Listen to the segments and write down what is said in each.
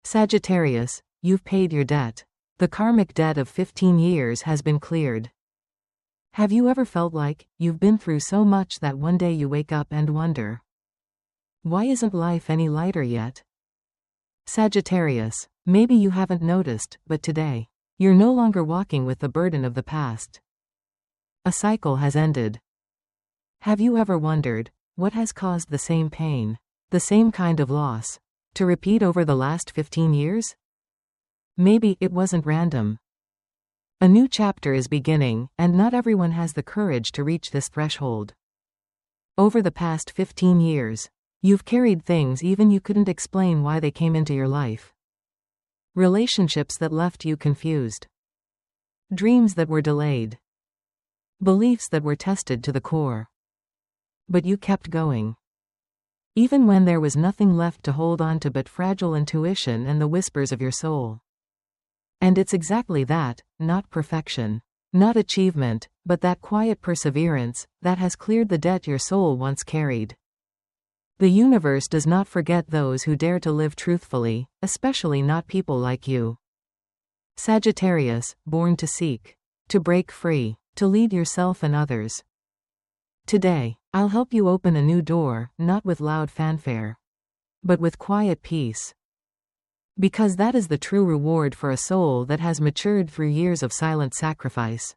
Sagittarius, you've paid your debt. The karmic debt of 15 years has been cleared. Have you ever felt like you've been through so much that one day you wake up and wonder, why isn't life any lighter yet? Sagittarius, maybe you haven't noticed, but today, you're no longer walking with the burden of the past. A cycle has ended. Have you ever wondered, what has caused the same pain, the same kind of loss, to repeat over the last 15 years? Maybe it wasn't random. A new chapter is beginning, and not everyone has the courage to reach this threshold. Over the past 15 years, you've carried things even you couldn't explain why they came into your life. Relationships that left you confused. Dreams that were delayed. Beliefs that were tested to the core. But you kept going. Even when there was nothing left to hold on to but fragile intuition and the whispers of your soul. And it's exactly that, not perfection, not achievement, but that quiet perseverance, that has cleared the debt your soul once carried. The universe does not forget those who dare to live truthfully, especially not people like you. Sagittarius, born to seek, to break free, to lead yourself and others. Today, I'll help you open a new door, not with loud fanfare, but with quiet peace. Because that is the true reward for a soul that has matured through years of silent sacrifice.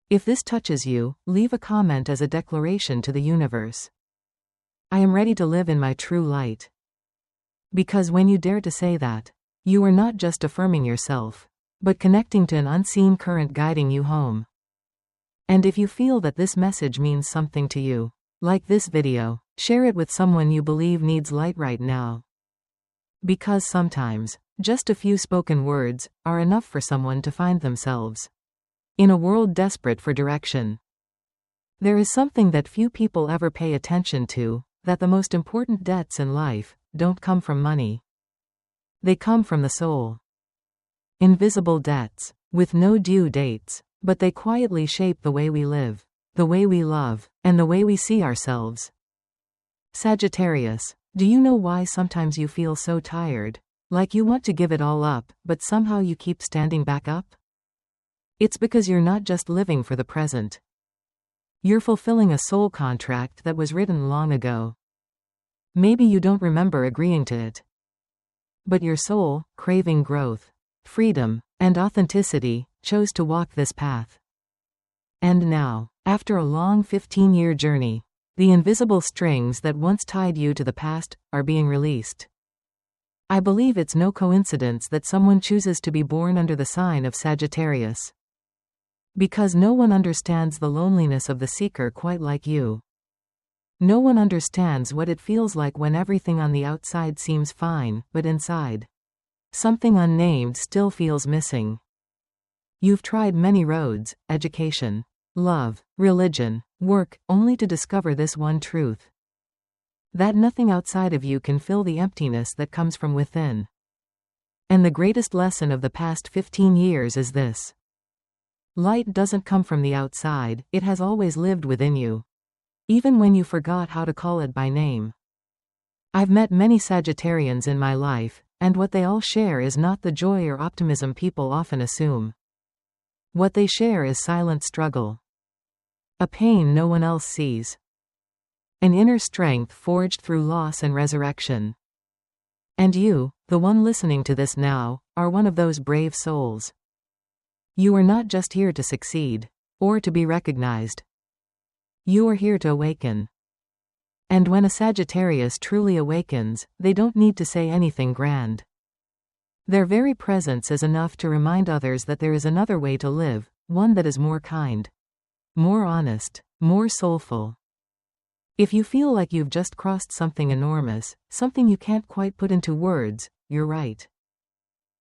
If this touches you, leave a comment as a declaration to the universe. I am ready to live in my true light. Because when you dare to say that, you are not just affirming yourself, but connecting to an unseen current guiding you home. And if you feel that this message means something to you, like this video, share it with someone you believe needs light right now. Because sometimes, just a few spoken words are enough for someone to find themselves in a world desperate for direction. There is something that few people ever pay attention to, that the most important debts in life don't come from money. They come from the soul. Invisible debts, with no due dates, but they quietly shape the way we live, the way we love, and the way we see ourselves. Sagittarius, do you know why sometimes you feel so tired, like you want to give it all up, but somehow you keep standing back up? It's because you're not just living for the present. You're fulfilling a soul contract that was written long ago. Maybe you don't remember agreeing to it. But your soul, craving growth, freedom, and authenticity, chose to walk this path. And now, after a long 15-year journey, the invisible strings that once tied you to the past are being released. I believe it's no coincidence that someone chooses to be born under the sign of Sagittarius. Because no one understands the loneliness of the seeker quite like you. No one understands what it feels like when everything on the outside seems fine, but inside, something unnamed still feels missing. You've tried many roads, education, love, religion, work, only to discover this one truth. That nothing outside of you can fill the emptiness that comes from within. And the greatest lesson of the past 15 years is this. Light doesn't come from the outside, it has always lived within you. Even when you forgot how to call it by name. I've met many Sagittarians in my life, and what they all share is not the joy or optimism people often assume. What they share is silent struggle. A pain no one else sees. An inner strength forged through loss and resurrection. And you, the one listening to this now, are one of those brave souls. You are not just here to succeed, or to be recognized. You are here to awaken. And when a Sagittarius truly awakens, they don't need to say anything grand. Their very presence is enough to remind others that there is another way to live, one that is more kind, more honest, more soulful. If you feel like you've just crossed something enormous, something you can't quite put into words, you're right.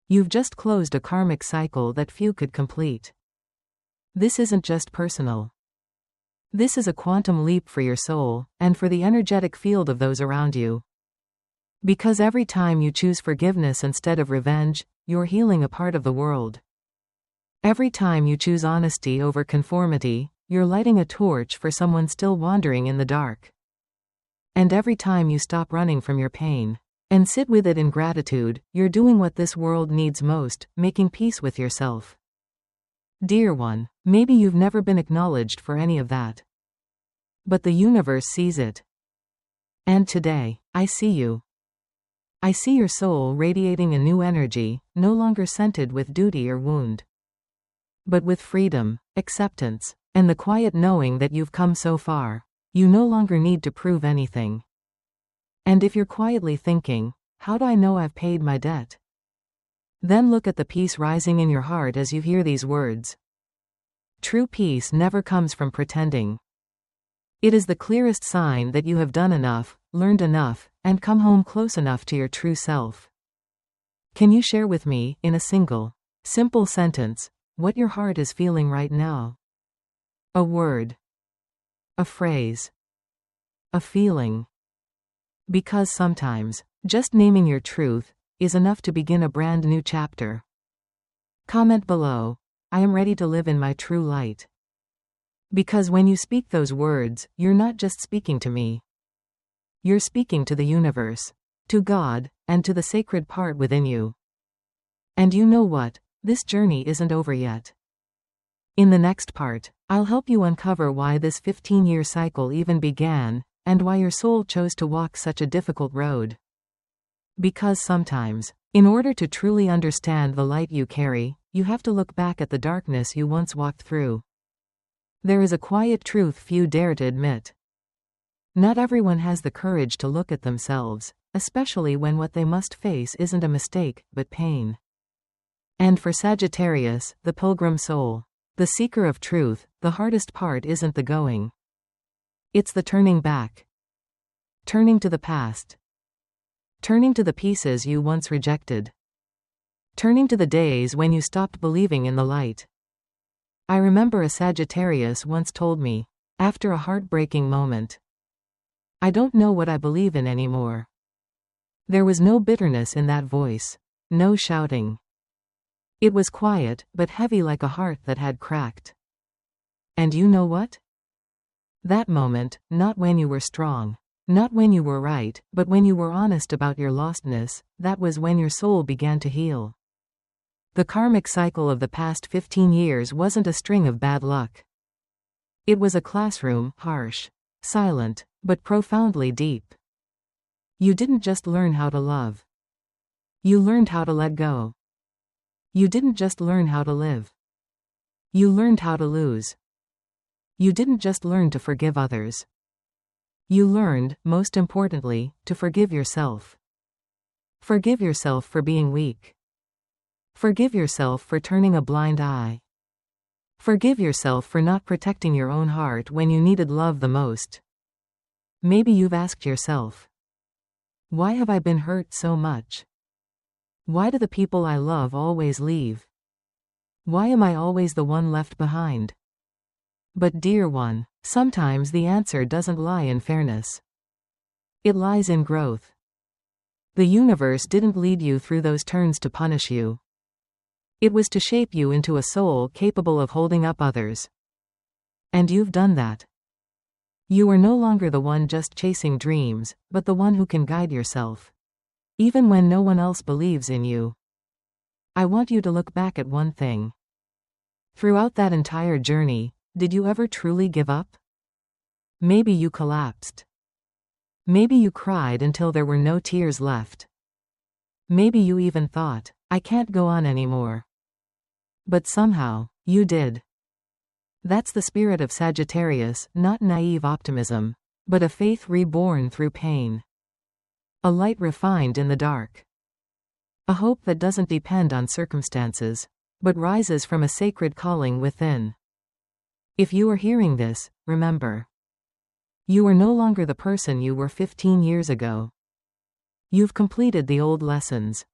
You've just closed a karmic cycle that few could complete. This isn't just personal. This is a quantum leap for your soul, and for the energetic field of those around you. Because every time you choose forgiveness instead of revenge, you're healing a part of the world. Every time you choose honesty over conformity, you're lighting a torch for someone still wandering in the dark. And every time you stop running from your pain, And sit with it in gratitude. You're doing what this world needs most, making peace with yourself. Dear one, maybe you've never been acknowledged for any of that. But the universe sees it. And today, I see you. I see your soul radiating a new energy, no longer scented with duty or wound, but with freedom, acceptance, and the quiet knowing that you've come so far. You no longer need to prove anything. And if you're quietly thinking, how do I know I've paid my debt? Then look at the peace rising in your heart as you hear these words. True peace never comes from pretending. It is the clearest sign that you have done enough, learned enough, and come home close enough to your true self. Can you share with me, in a single, simple sentence, what your heart is feeling right now? A word. A phrase. A feeling. Because sometimes, just naming your truth is enough to begin a brand new chapter. Comment below, I am ready to live in my true light. Because when you speak those words, you're not just speaking to me. You're speaking to the universe, to God, and to the sacred part within you. And you know what? This journey isn't over yet. In the next part, I'll help you uncover why this 15-year cycle even began, and why your soul chose to walk such a difficult road. Because sometimes, in order to truly understand the light you carry, you have to look back at the darkness you once walked through. There is a quiet truth few dare to admit. Not everyone has the courage to look at themselves, especially when what they must face isn't a mistake, but pain. And for Sagittarius, the pilgrim soul, the seeker of truth, the hardest part isn't the going. It's the turning back. Turning to the past. Turning to the pieces you once rejected. Turning to the days when you stopped believing in the light. I remember a Sagittarius once told me, after a heartbreaking moment, I don't know what I believe in anymore. There was no bitterness in that voice, no shouting. It was quiet, but heavy like a heart that had cracked. And you know what? That moment, not when you were strong, not when you were right, but when you were honest about your lostness, that was when your soul began to heal. The karmic cycle of the past 15 years wasn't a string of bad luck. It was a classroom, harsh, silent, but profoundly deep. You didn't just learn how to love. You learned how to let go. You didn't just learn how to live. You learned how to lose. You didn't just learn to forgive others. You learned, most importantly, to forgive yourself. Forgive yourself for being weak. Forgive yourself for turning a blind eye. Forgive yourself for not protecting your own heart when you needed love the most. Maybe you've asked yourself, why have I been hurt so much? Why do the people I love always leave? Why am I always the one left behind? But dear one, sometimes the answer doesn't lie in fairness. It lies in growth. The universe didn't lead you through those turns to punish you. It was to shape you into a soul capable of holding up others. And you've done that. You are no longer the one just chasing dreams, but the one who can guide yourself. Even when no one else believes in you. I want you to look back at one thing. Throughout that entire journey, did you ever truly give up? Maybe you collapsed. Maybe you cried until there were no tears left. Maybe you even thought, I can't go on anymore. But somehow, you did. That's the spirit of Sagittarius, not naive optimism, but a faith reborn through pain. A light refined in the dark. A hope that doesn't depend on circumstances, but rises from a sacred calling within. If you are hearing this, remember. You are no longer the person you were 15 years ago. You've completed the old lessons.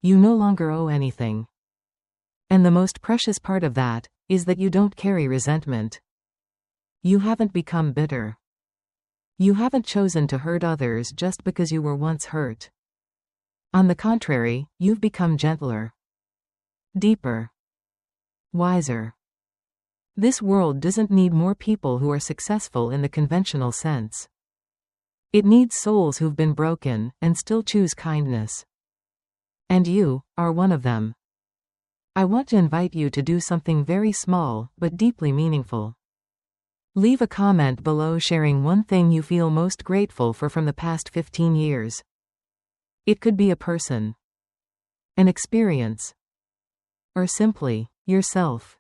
You no longer owe anything. And the most precious part of that is that you don't carry resentment. You haven't become bitter. You haven't chosen to hurt others just because you were once hurt. On the contrary, you've become gentler, deeper, wiser. This world doesn't need more people who are successful in the conventional sense. It needs souls who've been broken and still choose kindness. And you are one of them. I want to invite you to do something very small but deeply meaningful. Leave a comment below sharing one thing you feel most grateful for from the past 15 years. It could be a person, an experience, or simply yourself.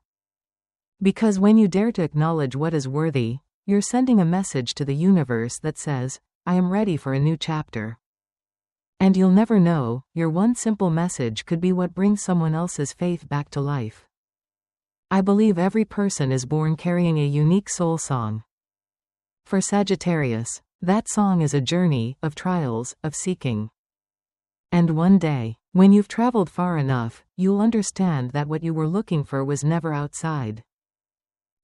Because when you dare to acknowledge what is worthy, you're sending a message to the universe that says, I am ready for a new chapter. And you'll never know, your one simple message could be what brings someone else's faith back to life. I believe every person is born carrying a unique soul song. For Sagittarius, that song is a journey of trials, of seeking. And one day, when you've traveled far enough, you'll understand that what you were looking for was never outside.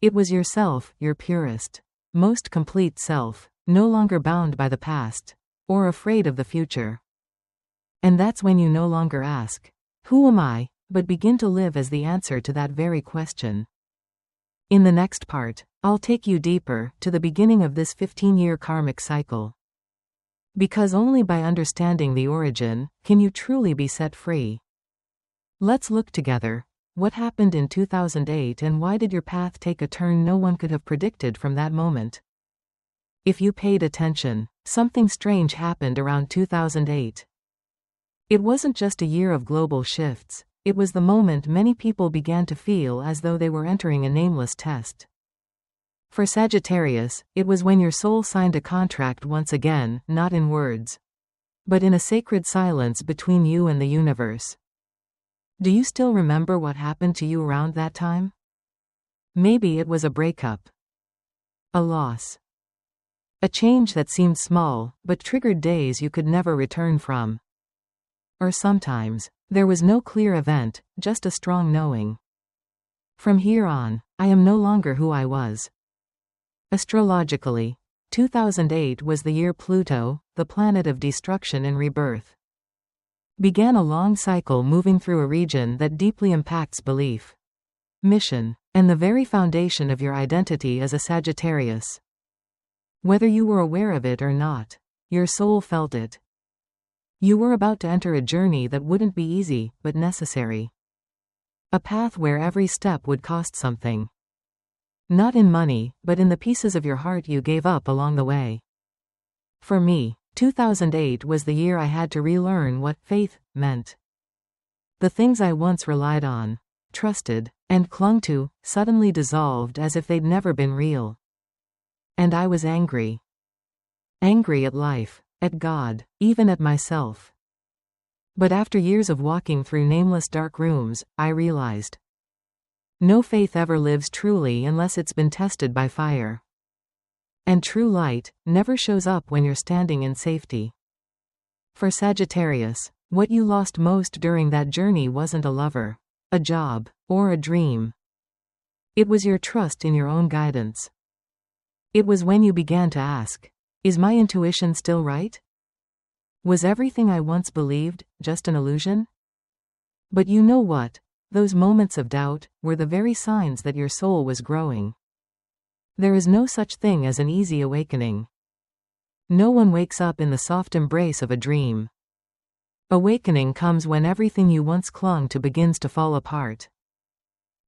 It was yourself, your purest, most complete self, no longer bound by the past, or afraid of the future. And that's when you no longer ask, who am I, but begin to live as the answer to that very question. In the next part, I'll take you deeper, to the beginning of this 15-year karmic cycle. Because only by understanding the origin, can you truly be set free. Let's look together. What happened in 2008 and why did your path take a turn no one could have predicted from that moment? If you paid attention, something strange happened around 2008. It wasn't just a year of global shifts. It was the moment many people began to feel as though they were entering a nameless test. For Sagittarius, it was when your soul signed a contract once again, not in words, but in a sacred silence between you and the universe. Do you still remember what happened to you around that time? Maybe it was a breakup, a loss, a change that seemed small, but triggered days you could never return from. Or sometimes, there was no clear event, just a strong knowing. From here on, I am no longer who I was. Astrologically, 2008 was the year Pluto, the planet of destruction and rebirth, began a long cycle moving through a region that deeply impacts belief, mission, and the very foundation of your identity as a Sagittarius. Whether you were aware of it or not, your soul felt it. You were about to enter a journey that wouldn't be easy, but necessary. A path where every step would cost something. Not in money, but in the pieces of your heart you gave up along the way. For me, 2008 was the year I had to relearn what faith meant. The things I once relied on, trusted, and clung to, suddenly dissolved as if they'd never been real. And I was angry. Angry at life, at God, even at myself. But after years of walking through nameless dark rooms, I realized, no faith ever lives truly unless it's been tested by fire. And true light never shows up when you're standing in safety. For Sagittarius, what you lost most during that journey wasn't a lover, a job, or a dream. It was your trust in your own guidance. It was when you began to ask, is my intuition still right? Was everything I once believed just an illusion? But you know what? Those moments of doubt were the very signs that your soul was growing. There is no such thing as an easy awakening. No one wakes up in the soft embrace of a dream. Awakening comes when everything you once clung to begins to fall apart.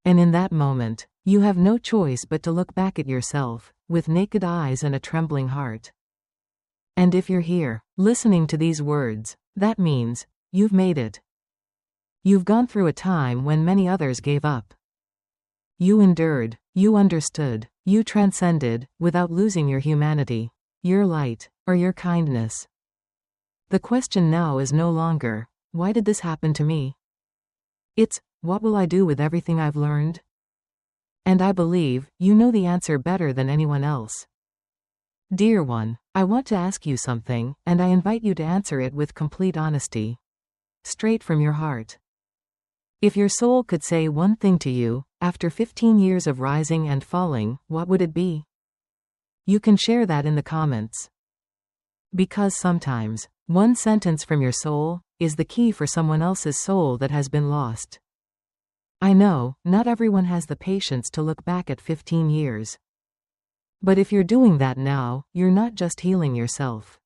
And in that moment, you have no choice but to look back at yourself, with naked eyes and a trembling heart. And if you're here, listening to these words, that means, you've made it. You've gone through a time when many others gave up. You endured, you understood, you transcended, without losing your humanity, your light, or your kindness. The question now is no longer, why did this happen to me? It's, what will I do with everything I've learned? And I believe, you know the answer better than anyone else. Dear one, I want to ask you something, and I invite you to answer it with complete honesty. Straight from your heart. If your soul could say one thing to you, after 15 years of rising and falling, what would it be? You can share that in the comments. Because sometimes, one sentence from your soul is the key for someone else's soul that has been lost. I know, not everyone has the patience to look back at 15 years. But if you're doing that now, you're not just healing yourself.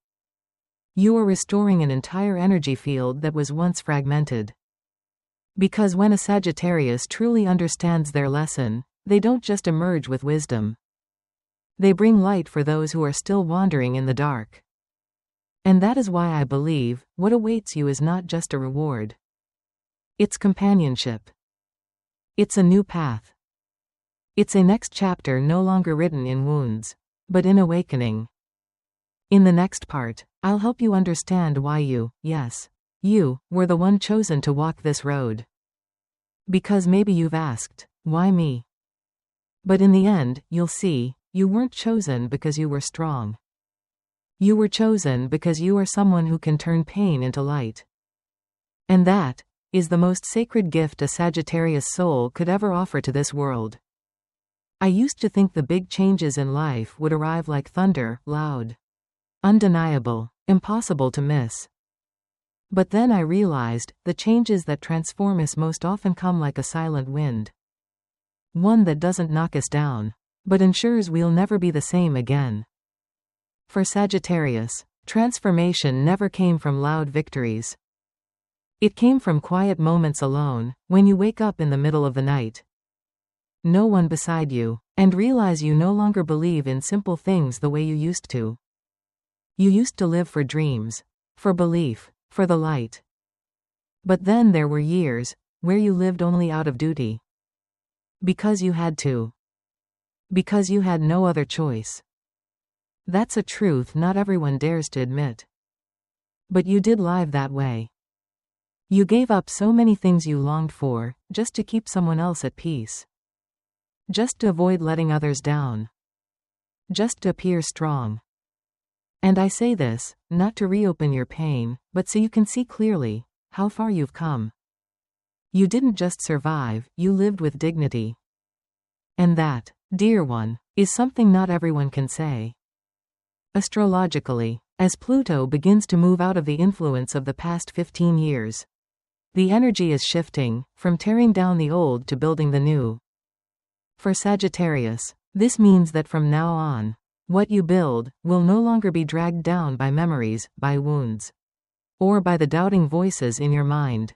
You are restoring an entire energy field that was once fragmented. Because when a Sagittarius truly understands their lesson, they don't just emerge with wisdom. They bring light for those who are still wandering in the dark. And that is why I believe, what awaits you is not just a reward. It's companionship. It's a new path. It's a next chapter no longer written in wounds, but in awakening. In the next part, I'll help you understand why you, yes, you, were the one chosen to walk this road. Because maybe you've asked, why me? But in the end, you'll see, you weren't chosen because you were strong. You were chosen because you are someone who can turn pain into light. And that is the most sacred gift a Sagittarius soul could ever offer to this world. I used to think the big changes in life would arrive like thunder, loud, undeniable, impossible to miss. But then I realized, the changes that transform us most often come like a silent wind. One that doesn't knock us down, but ensures we'll never be the same again. For Sagittarius, transformation never came from loud victories. It came from quiet moments alone, when you wake up in the middle of the night. No one beside you, and realize you no longer believe in simple things the way you used to. You used to live for dreams, for belief, for the light. But then there were years, where you lived only out of duty. Because you had to. Because you had no other choice. That's a truth not everyone dares to admit. But you did live that way. You gave up so many things you longed for, just to keep someone else at peace. Just to avoid letting others down. Just to appear strong. And I say this, not to reopen your pain, but so you can see clearly how far you've come. You didn't just survive, you lived with dignity. And that, dear one, is something not everyone can say. Astrologically, as Pluto begins to move out of the influence of the past 15 years, the energy is shifting, from tearing down the old to building the new. For Sagittarius, this means that from now on, what you build will no longer be dragged down by memories, by wounds, or by the doubting voices in your mind.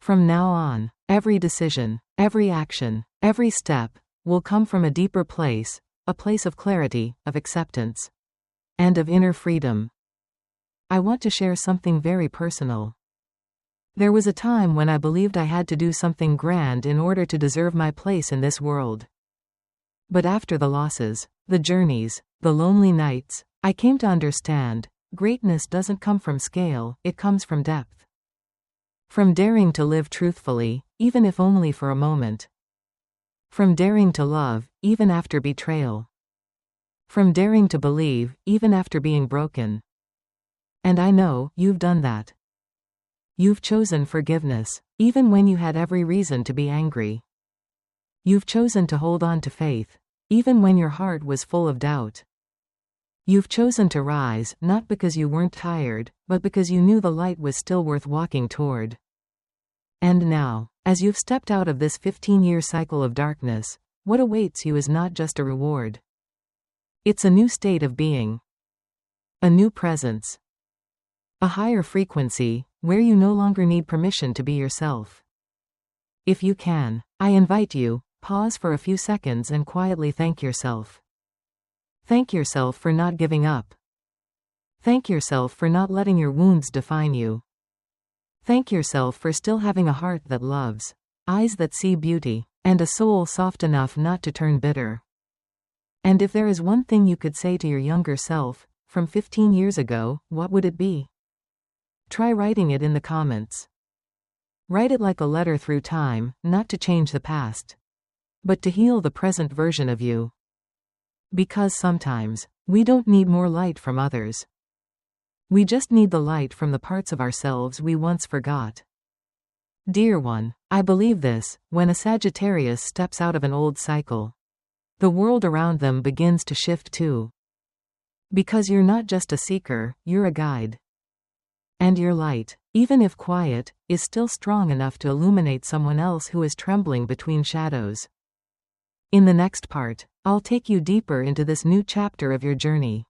From now on, every decision, every action, every step, will come from a deeper place, a place of clarity, of acceptance, and of inner freedom. I want to share something very personal. There was a time when I believed I had to do something grand in order to deserve my place in this world. But after the losses, the journeys, the lonely nights, I came to understand, greatness doesn't come from scale, it comes from depth. From daring to live truthfully, even if only for a moment. From daring to love, even after betrayal. From daring to believe, even after being broken. And I know, you've done that. You've chosen forgiveness, even when you had every reason to be angry. You've chosen to hold on to faith, even when your heart was full of doubt. You've chosen to rise, not because you weren't tired, but because you knew the light was still worth walking toward. And now, as you've stepped out of this 15-year cycle of darkness, what awaits you is not just a reward. It's a new state of being. A new presence. A higher frequency, where you no longer need permission to be yourself. If you can, I invite you, pause for a few seconds and quietly thank yourself. Thank yourself for not giving up. Thank yourself for not letting your wounds define you. Thank yourself for still having a heart that loves, eyes that see beauty, and a soul soft enough not to turn bitter. And if there is one thing you could say to your younger self, from 15 years ago, what would it be? Try writing it in the comments. Write it like a letter through time, not to change the past, but to heal the present version of you. Because sometimes, we don't need more light from others. We just need the light from the parts of ourselves we once forgot. Dear one, I believe this, when a Sagittarius steps out of an old cycle, the world around them begins to shift too. Because you're not just a seeker, you're a guide. And your light, even if quiet, is still strong enough to illuminate someone else who is trembling between shadows. In the next part, I'll take you deeper into this new chapter of your journey.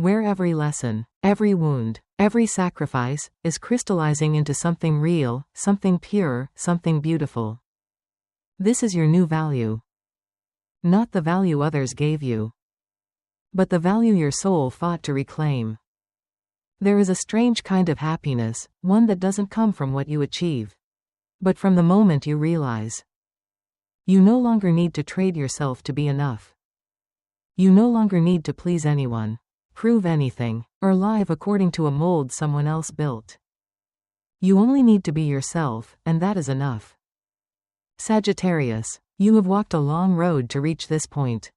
where every lesson, every wound, every sacrifice, is crystallizing into something real, something pure, something beautiful. This is your new value. Not the value others gave you, but the value your soul fought to reclaim. There is a strange kind of happiness, one that doesn't come from what you achieve, but from the moment you realize you no longer need to trade yourself to be enough. You no longer need to please anyone, prove anything, or live according to a mold someone else built. You only need to be yourself, and that is enough. Sagittarius, you have walked a long road to reach this point.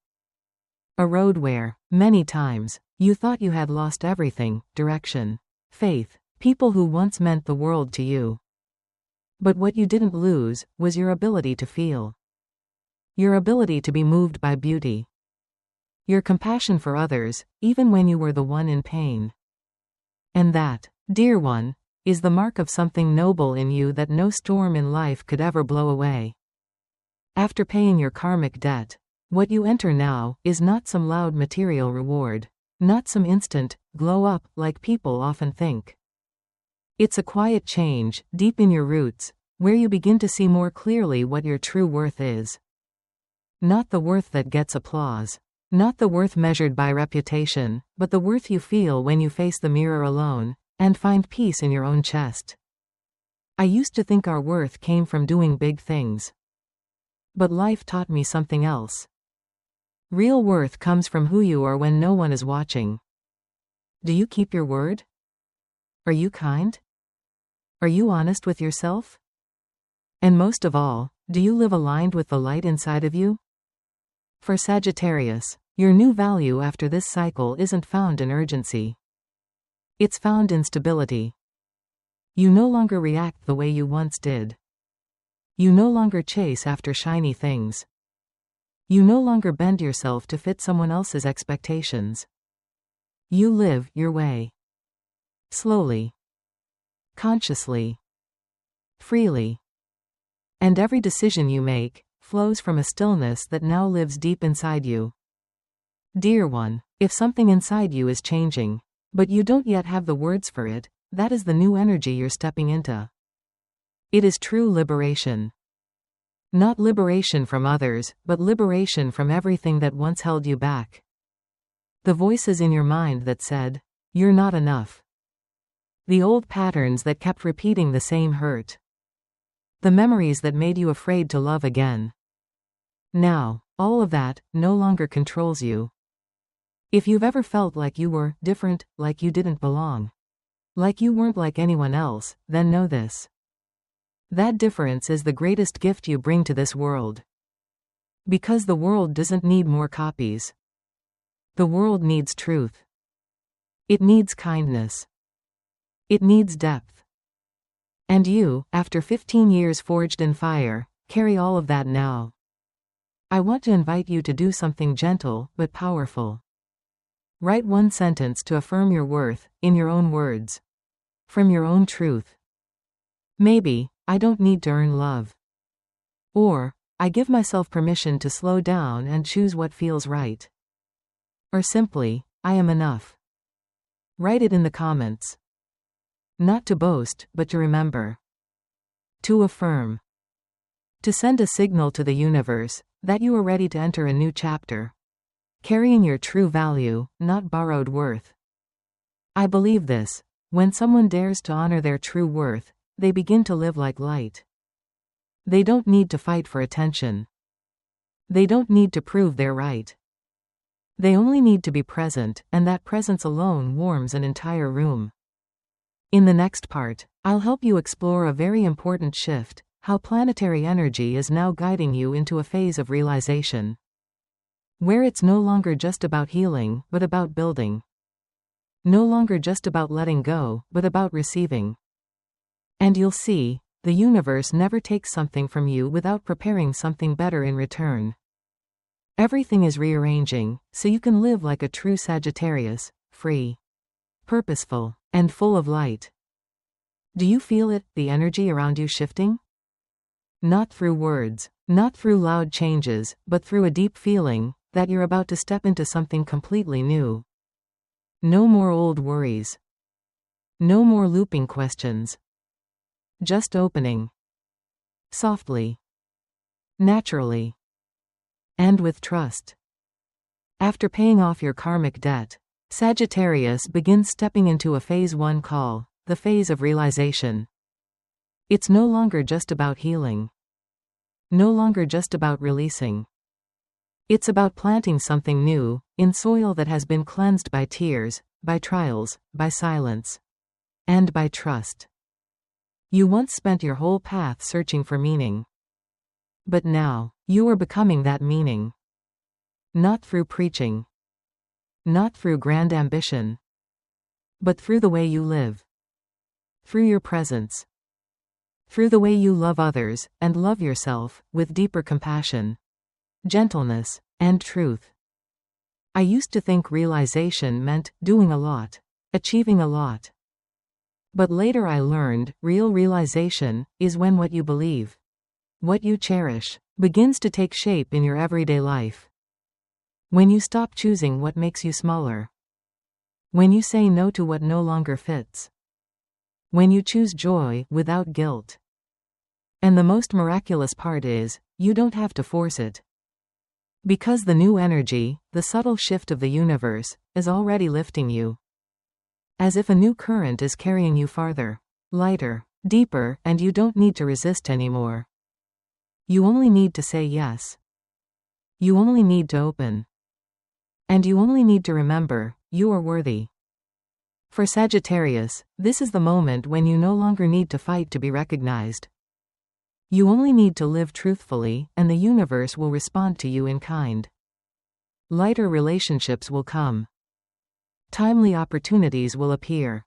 A road where, many times, you thought you had lost everything: direction, faith, people who once meant the world to you. But what you didn't lose was your ability to feel. Your ability to be moved by beauty. Your compassion for others, even when you were the one in pain. And that, dear one, is the mark of something noble in you that no storm in life could ever blow away. After paying your karmic debt, what you enter now is not some loud material reward, not some instant glow up like people often think. It's a quiet change, deep in your roots, where you begin to see more clearly what your true worth is. Not the worth that gets applause. Not the worth measured by reputation, but the worth you feel when you face the mirror alone, and find peace in your own chest. I used to think our worth came from doing big things. But life taught me something else. Real worth comes from who you are when no one is watching. Do you keep your word? Are you kind? Are you honest with yourself? And most of all, do you live aligned with the light inside of you? For Sagittarius, your new value after this cycle isn't found in urgency. It's found in stability. You no longer react the way you once did. You no longer chase after shiny things. You no longer bend yourself to fit someone else's expectations. You live your way. Slowly. Consciously. Freely. And every decision you make flows from a stillness that now lives deep inside you. Dear one, if something inside you is changing, but you don't yet have the words for it, that is the new energy you're stepping into. It is true liberation. Not liberation from others, but liberation from everything that once held you back. The voices in your mind that said, "You're not enough." The old patterns that kept repeating the same hurt. The memories that made you afraid to love again. Now, all of that no longer controls you. If you've ever felt like you were different, like you didn't belong, like you weren't like anyone else, then know this. That difference is the greatest gift you bring to this world. Because the world doesn't need more copies. The world needs truth. It needs kindness. It needs depth. And you, after 15 years forged in fire, carry all of that now. I want to invite you to do something gentle, but powerful. Write one sentence to affirm your worth, in your own words. From your own truth. Maybe, "I don't need to earn love." Or, "I give myself permission to slow down and choose what feels right." Or simply, "I am enough." Write it in the comments. Not to boast, but to remember. To affirm. To send a signal to the universe that you are ready to enter a new chapter. Carrying your true value, not borrowed worth. I believe this. When someone dares to honor their true worth, they begin to live like light. They don't need to fight for attention. They don't need to prove they're right. They only need to be present, and that presence alone warms an entire room. In the next part, I'll help you explore a very important shift, how planetary energy is now guiding you into a phase of realization. Where it's no longer just about healing, but about building. No longer just about letting go, but about receiving. And you'll see, the universe never takes something from you without preparing something better in return. Everything is rearranging, so you can live like a true Sagittarius, free, purposeful, and full of light. Do you feel it, the energy around you shifting? Not through words, not through loud changes, but through a deep feeling that you're about to step into something completely new. No more old worries. No more looping questions. Just opening. Softly. Naturally. And with trust. After paying off your karmic debt, Sagittarius begins stepping into a phase 1 call, the phase of realization. It's no longer just about healing. No longer just about releasing. It's about planting something new, in soil that has been cleansed by tears, by trials, by silence. And by trust. You once spent your whole path searching for meaning. But now, you are becoming that meaning. Not through preaching. Not through grand ambition. But through the way you live. Through your presence. Through the way you love others, and love yourself, with deeper compassion, gentleness, and truth. I used to think realization meant doing a lot, achieving a lot. But later I learned, real realization is when what you believe, what you cherish, begins to take shape in your everyday life. When you stop choosing what makes you smaller. When you say no to what no longer fits. When you choose joy without guilt. And the most miraculous part is, you don't have to force it. Because the new energy, the subtle shift of the universe, is already lifting you. As if a new current is carrying you farther, lighter, deeper, and you don't need to resist anymore. You only need to say yes. You only need to open. And you only need to remember, you are worthy. For Sagittarius, this is the moment when you no longer need to fight to be recognized. You only need to live truthfully, and the universe will respond to you in kind. Lighter relationships will come. Timely opportunities will appear.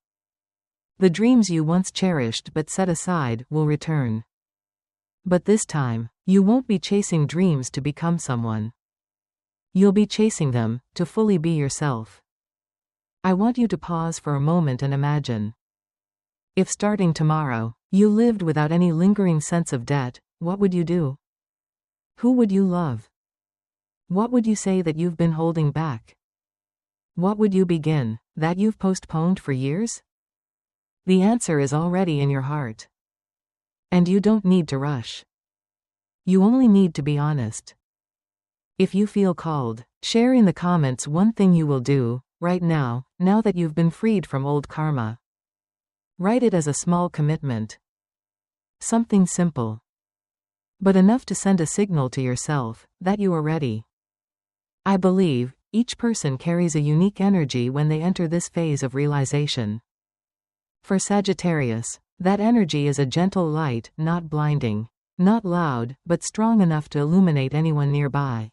The dreams you once cherished but set aside will return. But this time, you won't be chasing dreams to become someone. You'll be chasing them, to fully be yourself. I want you to pause for a moment and imagine. If starting tomorrow, you lived without any lingering sense of debt, what would you do? Who would you love? What would you say that you've been holding back? What would you begin, that you've postponed for years? The answer is already in your heart. And you don't need to rush. You only need to be honest. If you feel called, share in the comments one thing you will do, right now that you've been freed from old karma. Write it as a small commitment. Something simple. But enough to send a signal to yourself, that you are ready. I believe, each person carries a unique energy when they enter this phase of realization. For Sagittarius, that energy is a gentle light, not blinding. Not loud, but strong enough to illuminate anyone nearby.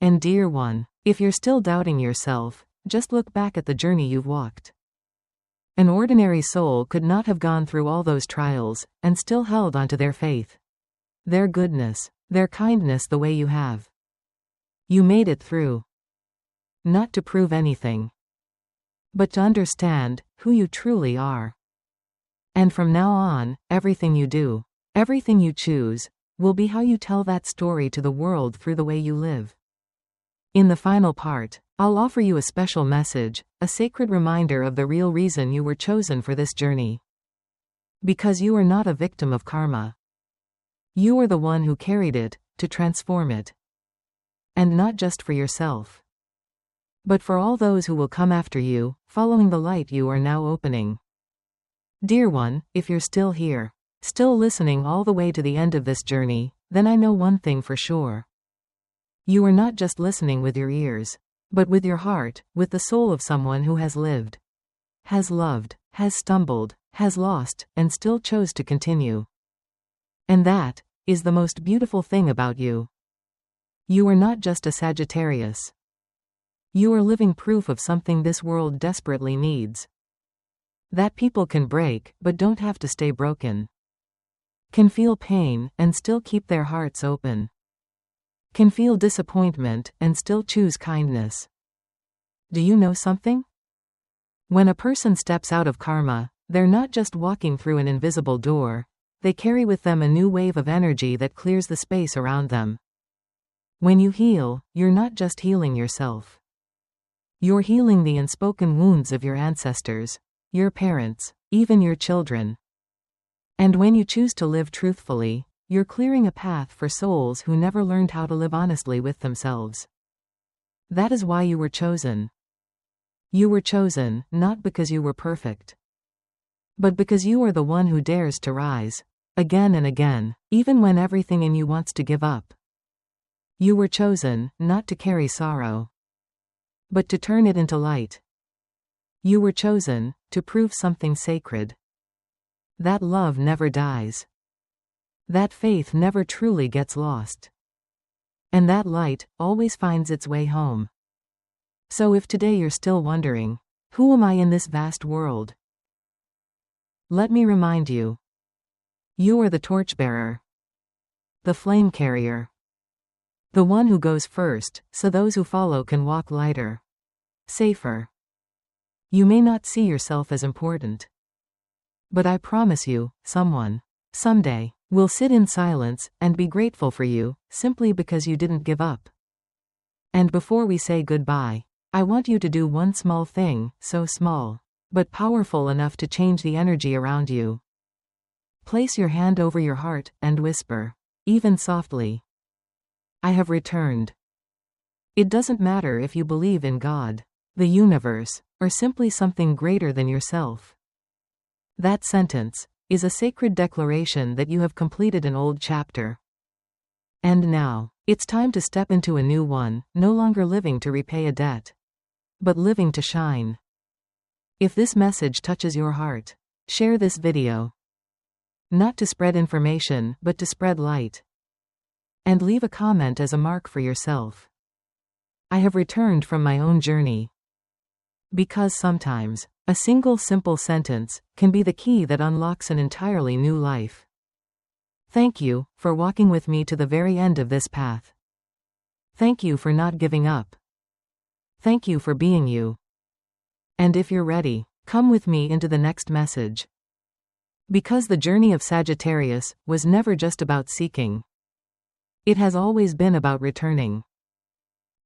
And dear one, if you're still doubting yourself, just look back at the journey you've walked. An ordinary soul could not have gone through all those trials, and still held onto their faith. Their goodness, their kindness the way you have. You made it through. Not to prove anything. But to understand, who you truly are. And from now on, everything you do, everything you choose, will be how you tell that story to the world through the way you live. In the final part, I'll offer you a special message, a sacred reminder of the real reason you were chosen for this journey. Because you are not a victim of karma. You are the one who carried it, to transform it. And not just for yourself. But for all those who will come after you, following the light you are now opening. Dear one, if you're still here, still listening all the way to the end of this journey, then I know one thing for sure. You are not just listening with your ears, but with your heart, with the soul of someone who has lived, has loved, has stumbled, has lost, and still chose to continue. And that is the most beautiful thing about you. You are not just a Sagittarius. You are living proof of something this world desperately needs. That people can break, but don't have to stay broken. Can feel pain, and still keep their hearts open. Can feel disappointment, and still choose kindness. Do you know something? When a person steps out of karma, they're not just walking through an invisible door, they carry with them a new wave of energy that clears the space around them. When you heal, you're not just healing yourself. You're healing the unspoken wounds of your ancestors, your parents, even your children. And when you choose to live truthfully, you're clearing a path for souls who never learned how to live honestly with themselves. That is why you were chosen. You were chosen, not because you were perfect, but because you are the one who dares to rise, again and again, even when everything in you wants to give up. You were chosen, not to carry sorrow, but to turn it into light. You were chosen, to prove something sacred. That love never dies. That faith never truly gets lost. And that light always finds its way home. So if today you're still wondering, who am I in this vast world? Let me remind you. You are the torchbearer. The flame carrier. The one who goes first, so those who follow can walk lighter. Safer. You may not see yourself as important. But I promise you, someone, someday, will sit in silence and be grateful for you, simply because you didn't give up. And before we say goodbye, I want you to do one small thing, so small, but powerful enough to change the energy around you. Place your hand over your heart and whisper, even softly, I have returned. It doesn't matter if you believe in God, the universe, or simply something greater than yourself. That sentence is a sacred declaration that you have completed an old chapter. And now, it's time to step into a new one, no longer living to repay a debt, but living to shine. If this message touches your heart, share this video. Not to spread information, but to spread light. And leave a comment as a mark for yourself. I have returned from my own journey. Because sometimes, a single simple sentence can be the key that unlocks an entirely new life. Thank you for walking with me to the very end of this path. Thank you for not giving up. Thank you for being you. And if you're ready, come with me into the next message. Because the journey of Sagittarius was never just about seeking. It has always been about returning.